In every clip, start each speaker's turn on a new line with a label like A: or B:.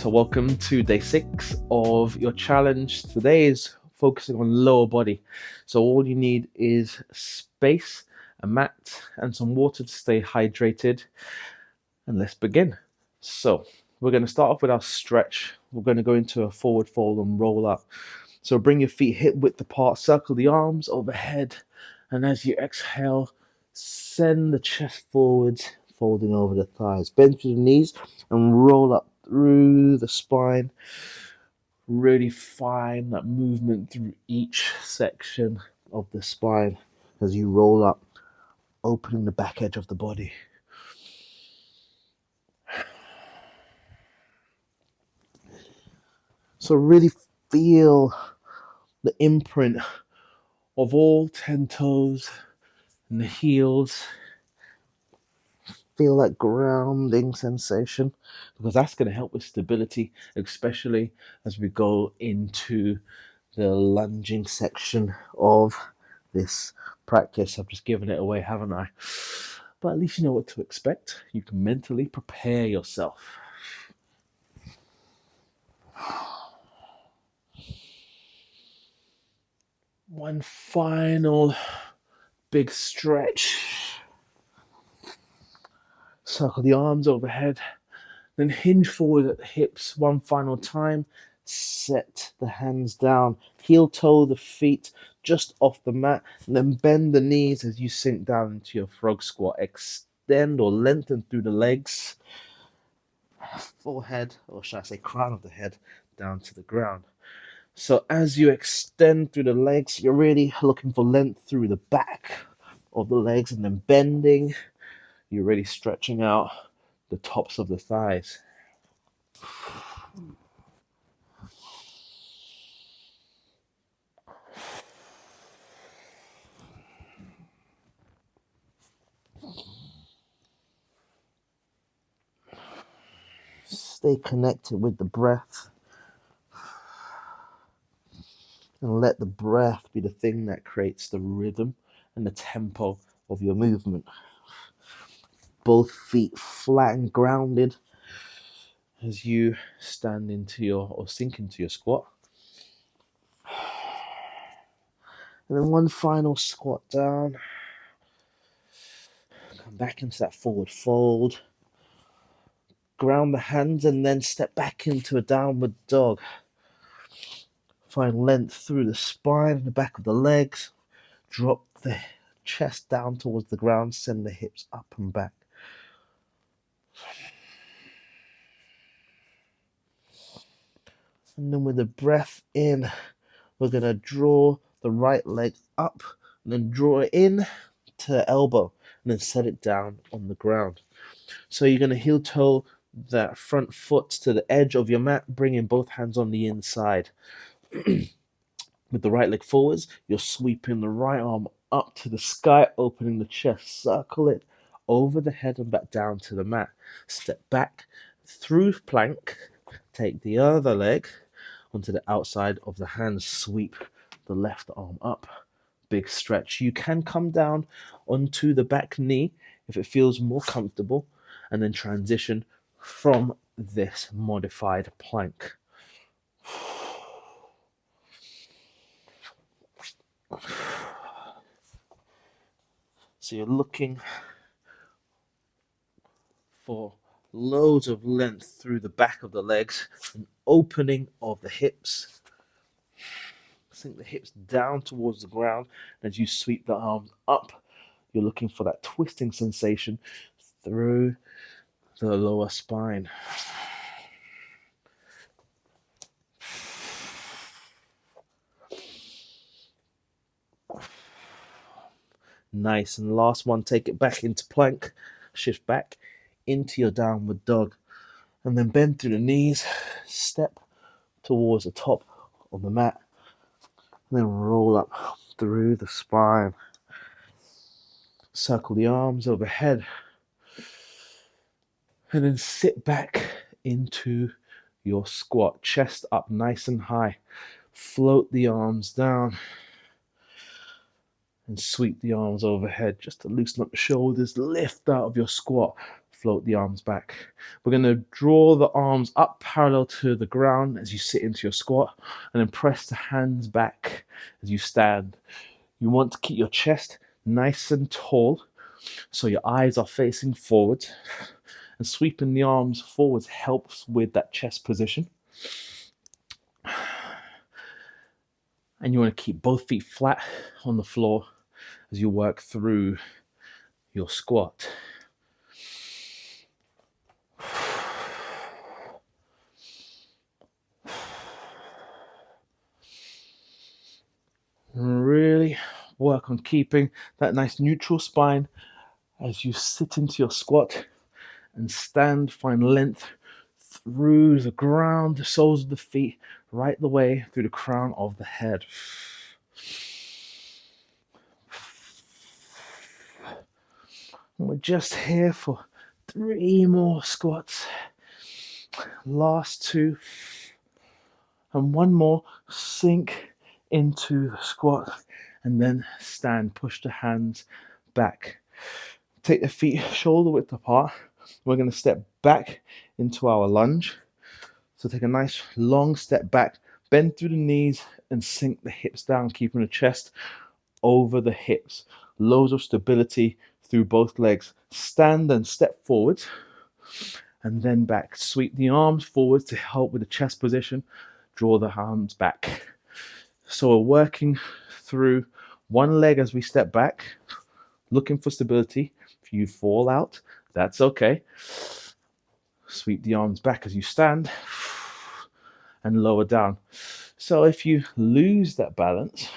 A: So welcome to day 6 of your challenge. Today is focusing on lower body. So all you need is space, a mat, and some water to stay hydrated. And let's begin. So we're going to start off with our stretch. We're going to go into a forward fold and roll up. So bring your feet hip width apart, circle the arms overhead, and as you exhale, send the chest forwards, folding over the thighs. Bend through the knees and roll up through the spine. Really find that movement through each section of the spine as you roll up, opening the back edge of the body. So really feel the imprint of all 10 toes and the heels. Feel that grounding sensation, because that's going to help with stability, especially as we go into the lunging section of this practice. I've just given it away, haven't I? But at least you know what to expect. You can mentally prepare yourself. One final big stretch. Circle the arms overhead, then hinge forward at the hips one final time. Set the hands down, heel toe the feet just off the mat, and then bend the knees as you sink down into your frog squat. Extend or lengthen through the legs, forehead, or should I say crown of the head, down to the ground. So as you extend through the legs, you're really looking for length through the back of the legs, and then bending, you're really stretching out the tops of the thighs. Stay connected with the breath and let the breath be the thing that creates the rhythm and the tempo of your movement. Both feet flat and grounded as you stand into your or sink into your squat. And then one final squat down. Come back into that forward fold. Ground the hands and then step back into a downward dog. Find length through the spine and the back of the legs. Drop the chest down towards the ground. Send the hips up and back. And then with the breath in, we're going to draw the right leg up and then draw it in to the elbow and then set it down on the ground. So you're going to heel toe that front foot to the edge of your mat, bringing both hands on the inside. With the right leg forwards, you're sweeping the right arm up to the sky, opening the chest, circle it over the head and back down to the mat. Step back through plank, take the other leg onto the outside of the hand, sweep the left arm up. Big stretch. You can come down onto the back knee if it feels more comfortable, and then transition from this modified plank. So you're looking for loads of length through the back of the legs, an opening of the hips. Sink the hips down towards the ground. As you sweep the arms up, you're looking for that twisting sensation through the lower spine. Nice. And last one, take it back into plank, shift back into your downward dog, and then bend through the knees, step towards the top of the mat, and then roll up through the spine. Circle the arms overhead, and then sit back into your squat, chest up nice and high. Float the arms down and sweep the arms overhead just to loosen up the shoulders. Lift out of your squat. float the arms back. We're going to draw the arms up parallel to the ground as you sit into your squat, and then press the hands back as you stand. You want to keep your chest nice and tall, so your eyes are facing forward, and sweeping the arms forwards helps with that chest position. And you want to keep both feet flat on the floor as you work through your squat. Really work on keeping that nice neutral spine as you sit into your squat and stand. Find length through the ground, the soles of the feet, right the way through the crown of the head. And we're just here for 3 more squats. Last 2. And 1 more. Sink into the squat and then stand. Push the hands back. Take the feet shoulder width apart. We're going to step back into our lunge. So take a nice long step back, bend through the knees and sink the hips down, keeping the chest over the hips. Loads of stability through both legs. Stand and step forward and then back. Sweep the arms forward to help with the chest position. Draw the arms back. So we're working through one leg as we step back, looking for stability. If you fall out, that's okay. Sweep the arms back as you stand and lower down. So if you lose that balance,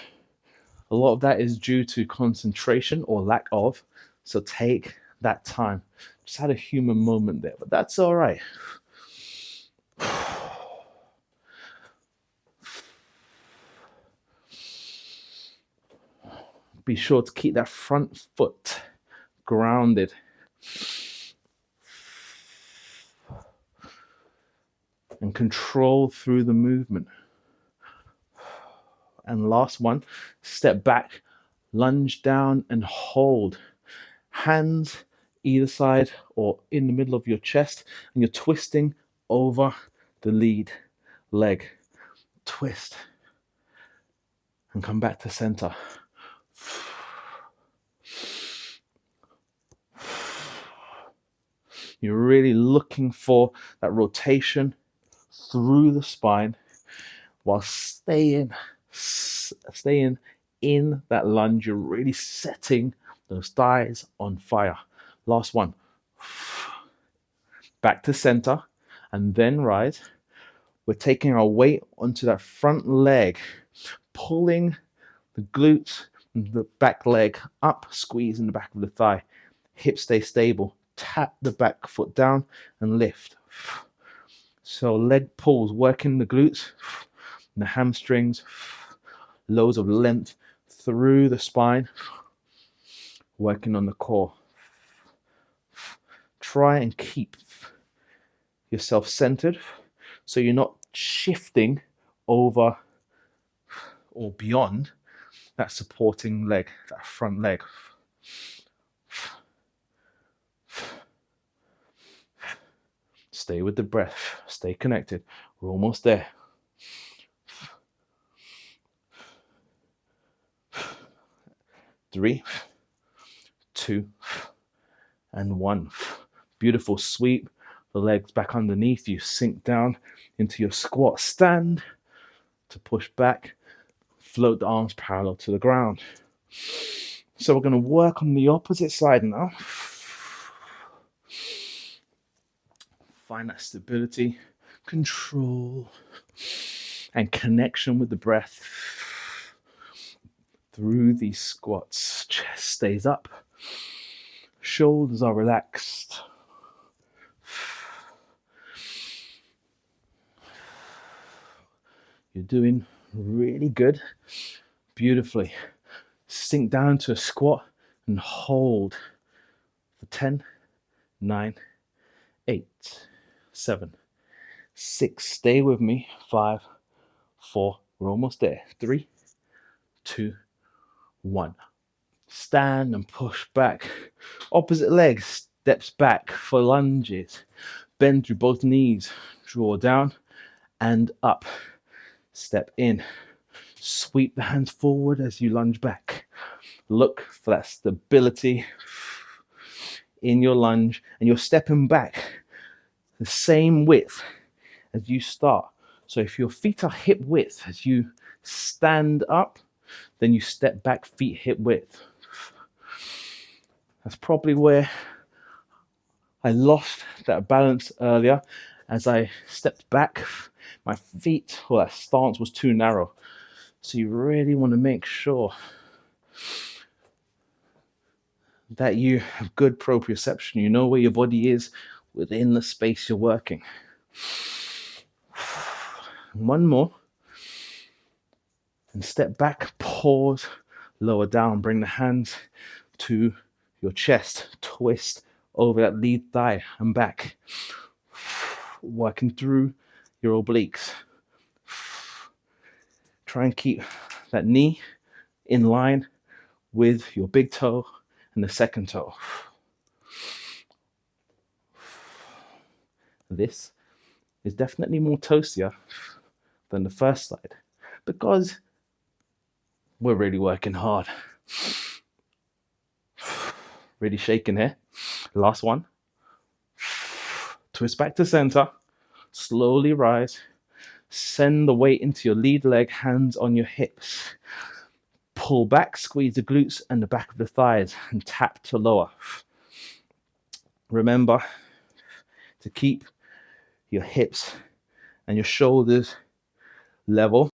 A: a lot of that is due to concentration or lack of. So take that time. Just had a human moment there, but that's all right. Be sure to keep that front foot grounded. And control through the movement. And last one, step back, lunge down and hold. Hands either side or in the middle of your chest, and you're twisting over the lead leg. Twist and come back to center. You're really looking for that rotation through the spine while staying in that lunge. You're really setting those thighs on fire. Last one. Back to center and then rise. We're taking our weight onto that front leg, pulling the glutes and the back leg up, squeezing the back of the thigh. Hips stay stable. Tap the back foot down and lift. So leg pulls, working the glutes, the hamstrings, loads of length through the spine, working on the core. Try and keep yourself centered so you're not shifting over or beyond that supporting leg, that front leg. Stay with the breath. Stay connected. We're almost there. 3, 2, and 1. Beautiful sweep. The legs back underneath you. Sink down into your squat. Stand to push back. Float the arms parallel to the ground. So we're going to work on the opposite side now. Find that stability, control, and connection with the breath through these squats. Chest stays up, shoulders are relaxed. You're doing really good, beautifully. Sink down to a squat and hold for 10, 9, 8, 7, 6. Stay with me. 5, 4. We're almost there. 3, 2, 1. Stand and push back. Opposite leg. steps back for lunges. Bend through both knees. Draw down and up. Step in. Sweep the hands forward as you lunge back. Look for that stability in your lunge, and you're stepping back the same width as you start. So if your feet are hip width as you stand up, then you step back feet hip width. That's probably where I lost that balance earlier. As I stepped back, my feet, or that stance was too narrow. So you really want to make sure that you have good proprioception. You know where your body is within the space you're working. One more. And step back, pause, lower down. Bring the hands to your chest. Twist over that lead thigh and back. Working through your obliques. Try and keep that knee in line with your big toe and the second toe. This is definitely more toastier than the first side because we're really working hard. Really shaking here. Last one. Twist back to center. Slowly rise. Send the weight into your lead leg, hands on your hips. Pull back, squeeze the glutes and the back of the thighs and tap to lower. Remember to keep your hips and your shoulders level.